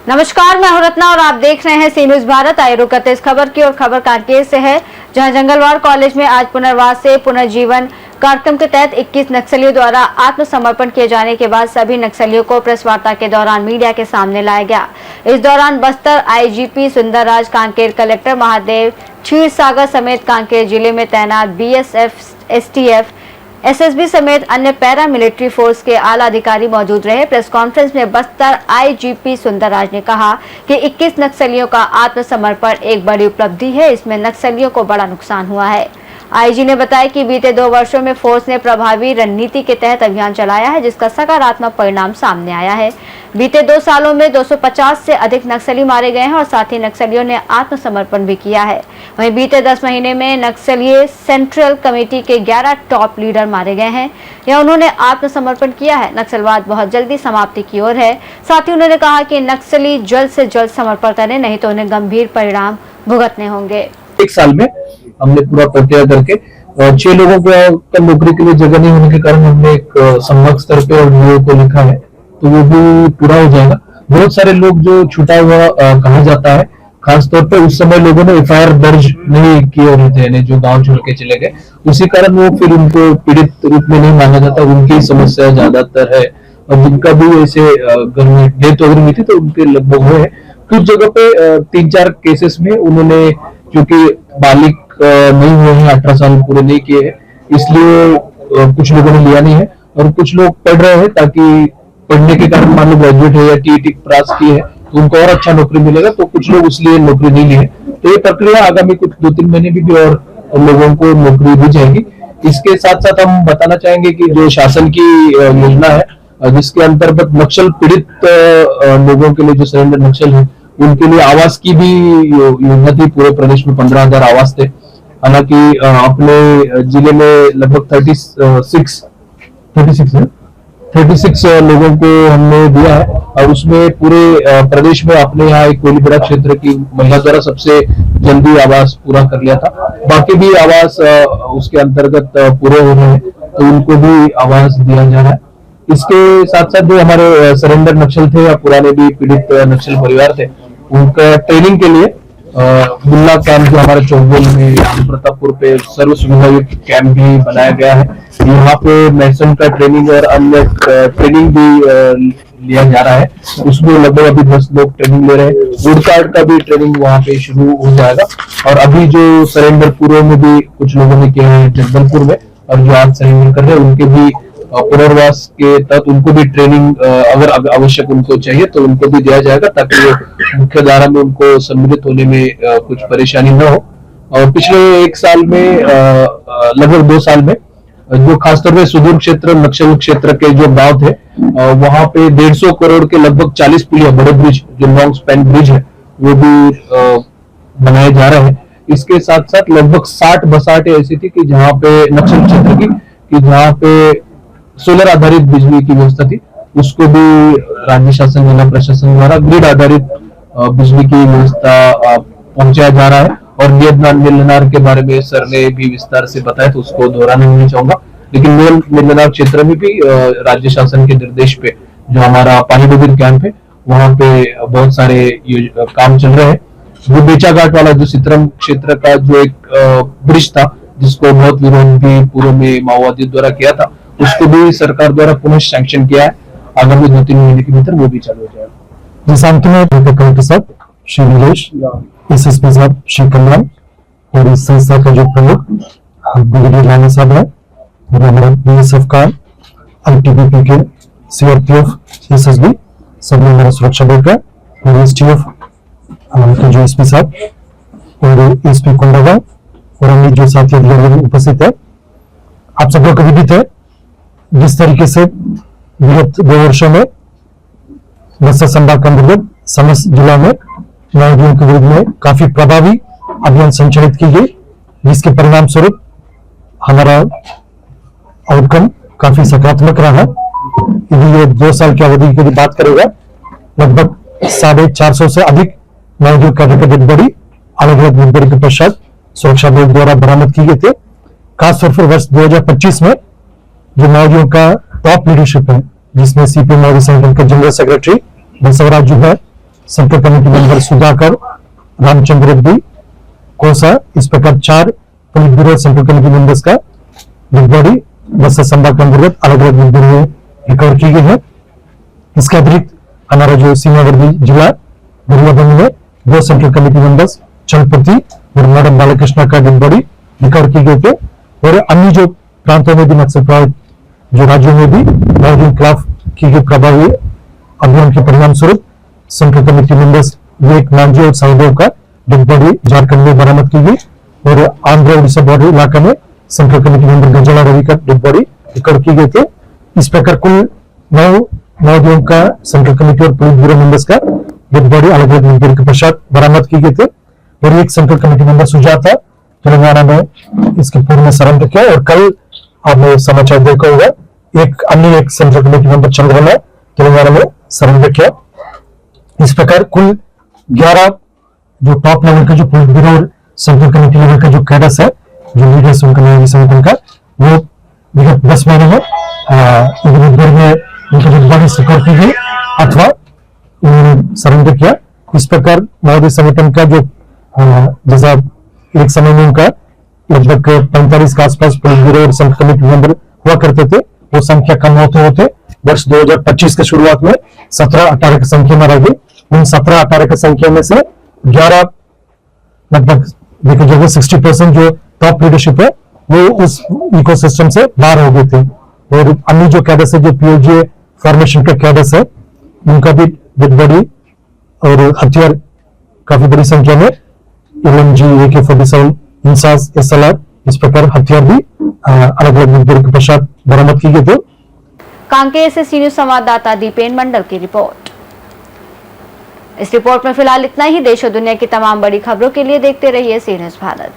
नमस्कार, मैं हूं रत्ना और आप देख रहे हैं सी न्यूज भारत। आइए रुक करते इस खबर की और खबर कांकेर से है, जहां जंगलवाड़ कॉलेज में आज पुनर्वास से पुनर्जीवन कार्यक्रम के तहत 21 नक्सलियों द्वारा आत्मसमर्पण किए जाने के बाद सभी नक्सलियों को प्रेस वार्ता के दौरान मीडिया के सामने लाया गया। इस दौरान बस्तर आईजीपी सुंदरराज, कांकेर कलेक्टर महादेव क्षीरसागर समेत कांकेर जिले में तैनात बीएसएफ, एसटीएफ, एसएसबी समेत अन्य पैरा मिलिट्री फोर्स के आला अधिकारी मौजूद रहे। प्रेस कॉन्फ्रेंस में बस्तर आईजीपी सुंदरराज ने कहा कि 21 नक्सलियों का आत्मसमर्पण एक बड़ी उपलब्धि है। इसमें नक्सलियों को बड़ा नुकसान हुआ है। आईजी ने बताया कि बीते 2 वर्षों में फोर्स ने प्रभावी रणनीति के तहत अभियान चलाया है, जिसका सकारात्मक परिणाम सामने आया है। बीते 2 सालों में 250 से अधिक नक्सली मारे गए हैं और साथ ही नक्सलियों ने आत्मसमर्पण भी किया है। वहीं बीते 10 महीने में नक्सलीय सेंट्रल कमेटी के 11 टॉप लीडर मारे गए हैं या उन्होंने आत्मसमर्पण किया है। नक्सलवाद बहुत जल्दी समाप्ति की ओर है। साथ ही उन्होंने कहा कि नक्सली जल्द से जल्द समर्पण करें, नहीं तो उन्हें गंभीर परिणाम भुगतने होंगे। 1 साल में हमने पूरा प्रक्रिया करके 6 लोगों को नौकरी के लिए जगह नहीं होने के कारण हमने एक संवर्ग स्तर पे और डीओ को लिखा है, तो वो भी पूरा हो जाएगा। बहुत सारे लोग जो छूटा हुआ कहा जाता है, खासतौर पे उस समय लोगों ने एफआईआर दर्ज नहीं किए हुए थे, जो गांव छोड़ के चले गए, उसी कारण वो फिर उनको पीड़ित रूप में नहीं माना जाता। उनकी समस्या ज्यादातर है और जिनका भी ऐसे घर में डेथ वगैरह हुई थी तो उनके लगभग हुए हैं। कुछ जगह पे 3-4 केसेस में उन्होंने, क्योंकि बालिक नहीं हुए हैं, 18 साल पूरे नहीं किए हैं, इसलिए कुछ लोगों ने लिया नहीं है और कुछ लोग पढ़ रहे हैं ताकि पढ़ने के कारण मान लो ग्रेजुएट है या टीईटी पास की है तो उनको और अच्छा नौकरी मिलेगा, तो कुछ लोग इसलिए नौकरी नहीं लिए। तो ये प्रक्रिया आगामी कुछ 2-3 महीने भी और लोगों को नौकरी दी जाएगी। इसके साथ साथ हम बताना चाहेंगे कि जो शासन की योजना है, जिसके अंतर्गत नक्सल पीड़ित लोगों के लिए, जो सरेंडर नक्सल है, उनके लिए आवास की भी योजना थी। पूरे प्रदेश में 15,000 आवास थे। हालांकि अपने जिले में लगभग 36 लोगों को हमने दिया है और उसमें पूरे प्रदेश में अपने यहाँ एक कोयलीबेड़ा क्षेत्र की महिला द्वारा सबसे जल्दी आवास पूरा कर लिया था। बाकी भी आवास उसके अंतर्गत पूरे हो रहे हैं, तो उनको भी आवास दिया जा रहा है। इसके साथ साथ जो हमारे सरेंडर नक्सल थे या पुराने भी पीड़ित नक्सल परिवार थे, उनका ट्रेनिंग के लिए बुल्ला कैंप जो हमारे चौबोल में प्रतापपुर पे सर्व सुविधा युक्त कैंप भी बनाया गया है। यहाँ पे मेसन का ट्रेनिंग और अन्य ट्रेनिंग भी लिया जा रहा है। उसमें लगभग अभी 10 लोग ट्रेनिंग ले रहे हैं। वुड कार्ड का भी ट्रेनिंग वहाँ पे शुरू हो जाएगा और अभी जो सरेंडर पूर्व में भी कुछ लोगों ने किया है जगदलपुर में और जो आज सरेंडर कर रहे हैं, उनके भी पुनर्वास के तहत उनको भी ट्रेनिंग अगर आवश्यक उनको चाहिए तो उनको भी दिया जाएगा, ताकि मुख्य धारा में उनको सम्मिलित होने में कुछ परेशानी न हो। और पिछले 1 साल में लगभग 2 साल में जो खासतौर पे सुदूर क्षेत्र, नक्सल क्षेत्र के जो गांव थे, वहां पे 150 करोड़ के लगभग 40 पुलिया, बड़े ब्रिज जो लॉन्ग स्पैन ब्रिज है, वो भी बनाए जा रहे हैं। इसके साथ साथ लगभग 60 बसाहटें ऐसी थी कि जहाँ पे नक्सल क्षेत्र की जहाँ पे सोलर आधारित बिजली की व्यवस्था थी, उसको भी राज्य शासन, जिला प्रशासन द्वारा ग्रिड आधारित बिजली की व्यवस्था पहुंचाया जा रहा है। और नीलनार के बारे में सर ने भी विस्तार से बताया, तो उसको दोहराना नहीं चाहूंगा, लेकिन नीलनार क्षेत्र में भी राज्य शासन के निर्देश पे जो हमारा पानी डूबित कैंप है, वहां पे बहुत सारे काम चल रहे हैं। वो बेचा घाट वाला जो सितरम क्षेत्र का जो एक ब्रिज था, जिसको बहुत विरोध भी पूर्व में माओवादियों द्वारा किया था, उसको भी सरकार द्वारा पुनः सैंक्शन किया है। आगामी 2-3 महीने के भीतर वो भी चालू हो जाएगा। जिस अंत में कलेक्टर साहब श्री नीलेश, एसएसपी साहब श्री कल्याण और इस संस्था का जो प्रमुख ब्रिगेडियर राणा साहब है और हमारा बीएसएफ का, आईटीबीपी के, सीआरपीएफ, एसएसबी, सब ने हमारा सुरक्षा बल का और एसटीएफ के जो एसपी साहब और एसपी कोंडागांव और अन्य जो साथी अधिकारी उपस्थित है, आप सब लोग विदित है जिस तरीके से विगत 2 वर्षों में बस्तर संभाग के अंतर्गत समस्त जिला में न्यायाधियों के विरुद्ध में काफी प्रभावी अभियान संचालित की गई, जिसके परिणाम स्वरूप हमारा आउटकम काफी सकारात्मक रहा। यदि ये 2 साल की अवधि की बात करेगा, लगभग 450 से अधिक न्यायाधियों का डेड बॉडी अलग अलग मुद्दे के पश्चात सुरक्षा बल द्वारा बरामद की गए थे। खासतौर पर वर्ष 2025 में जो माओवादियों का टॉप लीडरशिप है, जिसमें सीपीएम माओवादी संगठन के जनरल सेक्रेटरी बसवराज जो है, central committee member Sudhakar, Ramchandra Reddy, कोसा, इस प्रकार 4 police bureau central committee members का डेड बॉडी बस्तर संभाग के अंतर्गत अलग अलग मुद्दों में रिकवर की गई है। इसके अतिरिक्त हमारा जो सीमावर्ती जिला गरियाबंद में 2 सेंट्रल कमेटी मेंबर्स चलपति और मैडम बालकृष्ण का डेड बॉडी रिकवर की गए थे। और अन्य जो प्रांतों में भी नक्सल प्रभावित जो राज्यों में भी माओवादियों के खिलाफ की गई प्रभावी अभियान के परिणाम स्वरूप सेंट्रल कमेटी मेंबर्स विवेक मांझी और सहदेव का डेड बॉडी झारखंड में बरामद की गई। और आंध्र उड़ीसा बॉर्डर इलाका में सेंट्रल कमेटी मेंबर गजला रवि का डेड बॉडी रिकवर की गए थे। इस प्रकार कुल 9 माओवादियों का सेंट्रल कमेटी और पुलिस ब्यूरो मेंबर्स का डेड बॉडी अलग अलग मुद्दों के पश्चात बरामद की गए थे। और एक central committee member Sujata Telangana में इसके पूर्व में सरेंडर किया। और कल आपने समाचार देखा होगा एक सेंट्रल कमेटी मेंबर चंद्रना तेलंगाना में सरेंडर किया। इस प्रकार कुल 11 जो टॉप लेवल का जो पुलिस ब्यूरो और सेंट्रल कमेटी लेवल का जो कैडर्स है, जो लीडर्स उनका माओवादी संगठन का, वो विगत 10 महीने में उनकी डेड बॉडी रिकवर की गई अथवा उन्होंने सरेंडर किया। इस प्रकार माओवादी संगठन का जो जैसा एक समय में उनका लगभग 45 के आसपास पुलिस ब्यूरो और सेंट्रल कमेटी मेंबर हुआ करते थे, वो संख्या कम होते होते वर्ष 2025 के शुरुआत में 17-18 की संख्या में रह गई। उन 17-18 की संख्या में से 11 लगभग देखो जो 60% जो टॉप लीडरशिप है वो उस इकोसिस्टम से बाहर हो गए थे। और अन्य जो कैडर्स है, जो पीओजे फॉर्मेशन के कैडर्स है, उनका भी डेड बॉडी और हथियार काफी बड़ी संख्या में LMG, AK-47, इंसास, SLR, इस प्रकार हथियार भी अलग अलग मुद्दों के पश्चात बरामद की गए थे। कांकेर से सी न्यूज संवाददाता दीपेन मंडल की रिपोर्ट। इस रिपोर्ट में फिलहाल इतना ही। देश और दुनिया की तमाम बड़ी खबरों के लिए देखते रहिए सी न्यूज भारत।